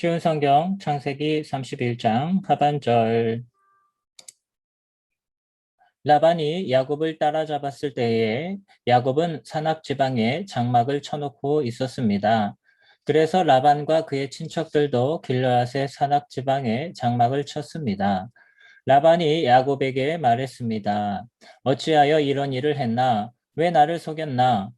쉬운 성경 창세기 31장 하반절. 라반이 야곱을 따라잡았을 때에 야곱은 산악 지방에 장막을 쳐놓고 있었습니다. 그래서 라반과 그의 친척들도 길르앗의 산악 지방에 장막을 쳤습니다. 라반이 야곱에게 말했습니다. 어찌하여 이런 일을 했나? 왜 나를 속였나?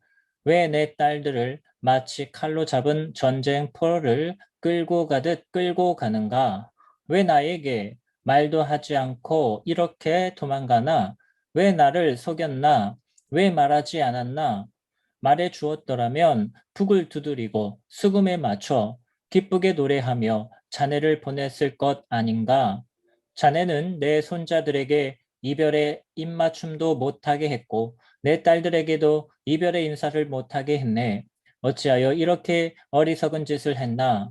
왜 내 딸들을 마치 칼로 잡은 전쟁 포로를 끌고 가듯 끌고 가는가? 왜 나에게 말도 하지 않고 이렇게 도망가나? 왜 나를 속였나? 왜 말하지 않았나? 말해 주었더라면 북을 두드리고 수금에 맞춰 기쁘게 노래하며 자네를 보냈을 것 아닌가? 자네는 내 손자들에게 이별의 입맞춤도 못하게 했고 내 딸들에게도 이별의 인사를 못하게 했네. 어찌하여 이렇게 어리석은 짓을 했나?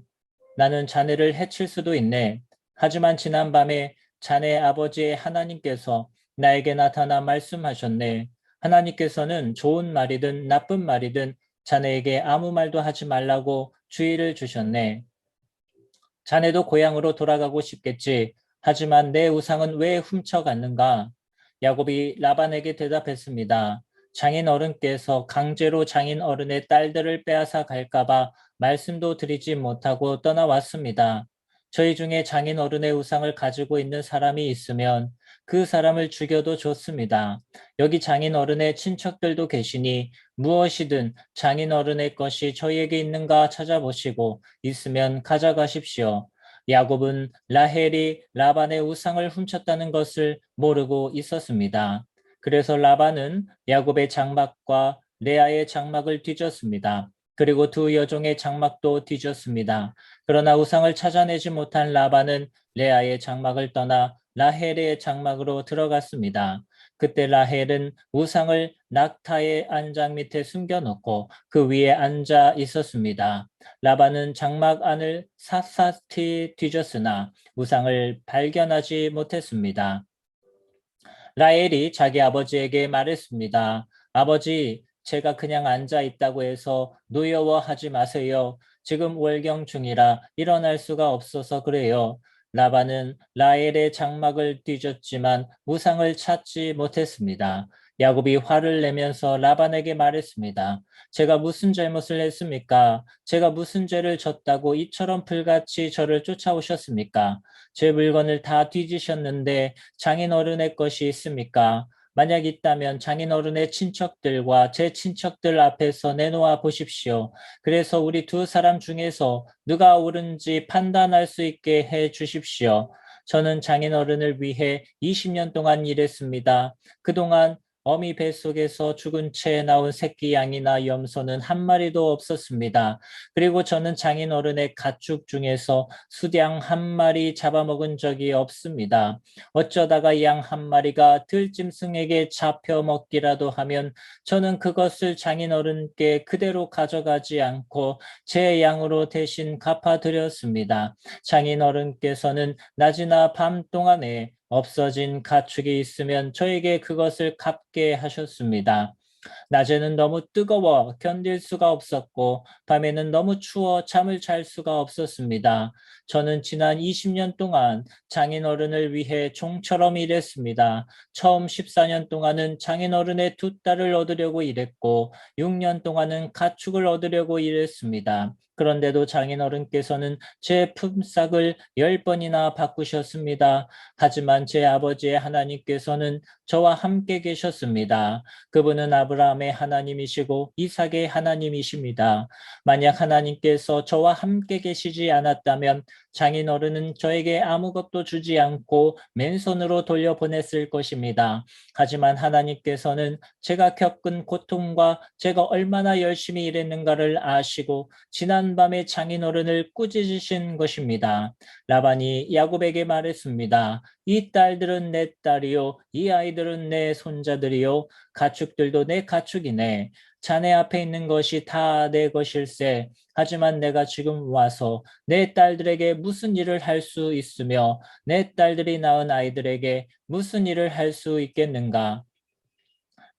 나는 자네를 해칠 수도 있네. 하지만 지난밤에 자네 아버지의 하나님께서 나에게 나타나 말씀하셨네. 하나님께서는 좋은 말이든 나쁜 말이든 자네에게 아무 말도 하지 말라고 주의를 주셨네. 자네도 고향으로 돌아가고 싶겠지. 하지만 내 우상은 왜 훔쳐갔는가? 야곱이 라반에게 대답했습니다. 장인 어른께서 강제로 장인 어른의 딸들을 빼앗아 갈까봐 말씀도 드리지 못하고 떠나왔습니다. 저희 중에 장인 어른의 우상을 가지고 있는 사람이 있으면 그 사람을 죽여도 좋습니다. 여기 장인 어른의 친척들도 계시니 무엇이든 장인 어른의 것이 저희에게 있는가 찾아보시고 있으면 가져가십시오. 야곱은 라헬이 라반의 우상을 훔쳤다는 것을 모르고 있었습니다. 그래서 라반은 야곱의 장막과 레아의 장막을 뒤졌습니다. 그리고 두 여종의 장막도 뒤졌습니다. 그러나 우상을 찾아내지 못한 라반은 레아의 장막을 떠나 라헬의 장막으로 들어갔습니다. 그때 라헬은 우상을 낙타의 안장 밑에 숨겨놓고 그 위에 앉아 있었습니다. 라반은 장막 안을 샅샅이 뒤졌으나 우상을 발견하지 못했습니다. 라헬이 자기 아버지에게 말했습니다. 아버지, 제가 그냥 앉아 있다고 해서 노여워하지 마세요. 지금 월경 중이라 일어날 수가 없어서 그래요. 라반은 라헬의 장막을 뒤졌지만 우상을 찾지 못했습니다. 야곱이 화를 내면서 라반에게 말했습니다. 제가 무슨 잘못을 했습니까? 제가 무슨 죄를 졌다고 이처럼 불같이 저를 쫓아오셨습니까? 제 물건을 다 뒤지셨는데 장인어른의 것이 있습니까? 만약 있다면 장인어른의 친척들과 제 친척들 앞에서 내놓아 보십시오. 그래서 우리 두 사람 중에서 누가 옳은지 판단할 수 있게 해 주십시오. 저는 장인어른을 위해 20년 동안 일했습니다. 그동안 어미 뱃속에서 죽은 채 나온 새끼 양이나 염소는 한 마리도 없었습니다. 그리고 저는 장인어른의 가축 중에서 수양 한 마리 잡아먹은 적이 없습니다. 어쩌다가 양 한 마리가 들짐승에게 잡혀 먹기라도 하면 저는 그것을 장인어른께 그대로 가져가지 않고 제 양으로 대신 갚아드렸습니다. 장인어른께서는 낮이나 밤 동안에 없어진 가축이 있으면 저에게 그것을 갚게 하셨습니다. 낮에는 너무 뜨거워 견딜 수가 없었고 밤에는 너무 추워 잠을 잘 수가 없었습니다. 저는 지난 20년 동안 장인어른을 위해 종처럼 일했습니다. 처음 14년 동안은 장인어른의 두 딸을 얻으려고 일했고 6년 동안은 가축을 얻으려고 일했습니다. 그런데도 장인어른께서는 제 품삯을 10번이나 바꾸셨습니다. 하지만 제 아버지의 하나님께서는 저와 함께 계셨습니다. 그분은 아브라함의 하나님이시고 이삭의 하나님이십니다. 만약 하나님께서 저와 함께 계시지 않았다면 장인어른은 저에게 아무것도 주지 않고 맨손으로 돌려보냈을 것입니다. 하지만 하나님께서는 제가 겪은 고통과 제가 얼마나 열심히 일했는가를 아시고 지난밤에 장인어른을 꾸짖으신 것입니다. 라반이 야곱에게 말했습니다. 이 딸들은 내 딸이요, 이 아이들은 내 손자들이요, 가축들도 내 가축이네. 자네 앞에 있는 것이 다 내 것일세. 하지만 내가 지금 와서 내 딸들에게 무슨 일을 할 수 있으며 내 딸들이 낳은 아이들에게 무슨 일을 할 수 있겠는가?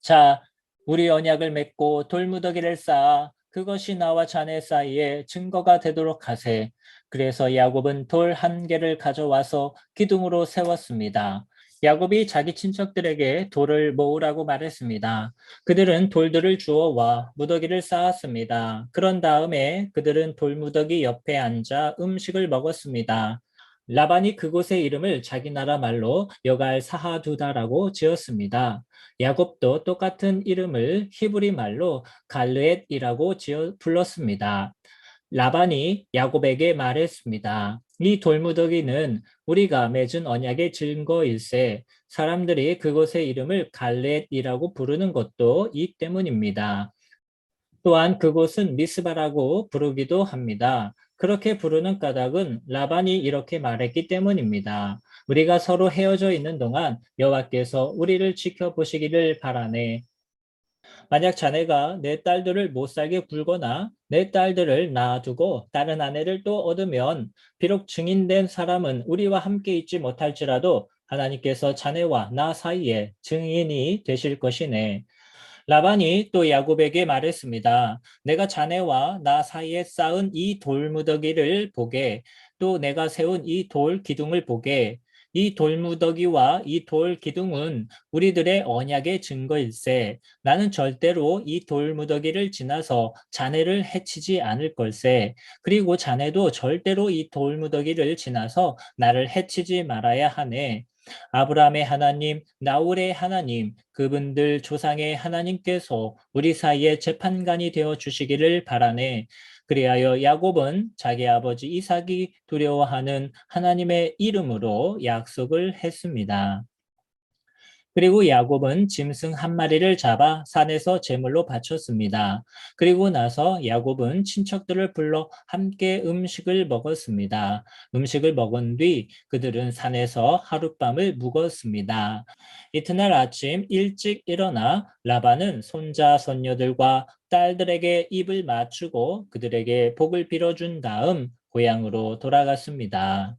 자, 우리 언약을 맺고 돌무더기를 쌓아 그것이 나와 자네 사이에 증거가 되도록 하세. 그래서 야곱은 돌 한 개를 가져와서 기둥으로 세웠습니다. 야곱이 자기 친척들에게 돌을 모으라고 말했습니다. 그들은 돌들을 주워와 무더기를 쌓았습니다. 그런 다음에 그들은 돌무더기 옆에 앉아 음식을 먹었습니다. 라반이 그곳의 이름을 자기 나라 말로 여갈 사하두다라고 지었습니다. 야곱도 똑같은 이름을 히브리 말로 갈르엣이라고 지어 불렀습니다. 라반이 야곱에게 말했습니다. 이 돌무더기는 우리가 맺은 언약의 증거일세 사람들이 그곳의 이름을 갈렛이라고 부르는 것도 이 때문입니다. 또한 그곳은 미스바라고 부르기도 합니다. 그렇게 부르는 까닭은 라반이 이렇게 말했기 때문입니다. 우리가 서로 헤어져 있는 동안 여호와께서 우리를 지켜보시기를 바라네. 만약 자네가 내 딸들을 못 살게 굴거나 내 딸들을 낳아두고 다른 아내를 또 얻으면 비록 증인된 사람은 우리와 함께 있지 못할지라도 하나님께서 자네와 나 사이에 증인이 되실 것이네. 라반이 또 야곱에게 말했습니다. 내가 자네와 나 사이에 쌓은 이 돌무더기를 보게, 또 내가 세운 이 돌 기둥을 보게. 이 돌무더기와 이 돌 기둥은 우리들의 언약의 증거일세. 나는 절대로 이 돌무더기를 지나서 자네를 해치지 않을 걸세. 그리고 자네도 절대로 이 돌무더기를 지나서 나를 해치지 말아야 하네. 아브라함의 하나님, 나홀의 하나님, 그분들 조상의 하나님께서 우리 사이에 재판관이 되어 주시기를 바라네. 그리하여 야곱은 자기 아버지 이삭이 두려워하는 하나님의 이름으로 약속을 했습니다. 그리고 야곱은 짐승 한 마리를 잡아 산에서 제물로 바쳤습니다. 그리고 나서 야곱은 친척들을 불러 함께 음식을 먹었습니다. 음식을 먹은 뒤 그들은 산에서 하룻밤을 묵었습니다. 이튿날 아침 일찍 일어나 라반은 손자, 손녀들과 딸들에게 입을 맞추고 그들에게 복을 빌어준 다음 고향으로 돌아갔습니다.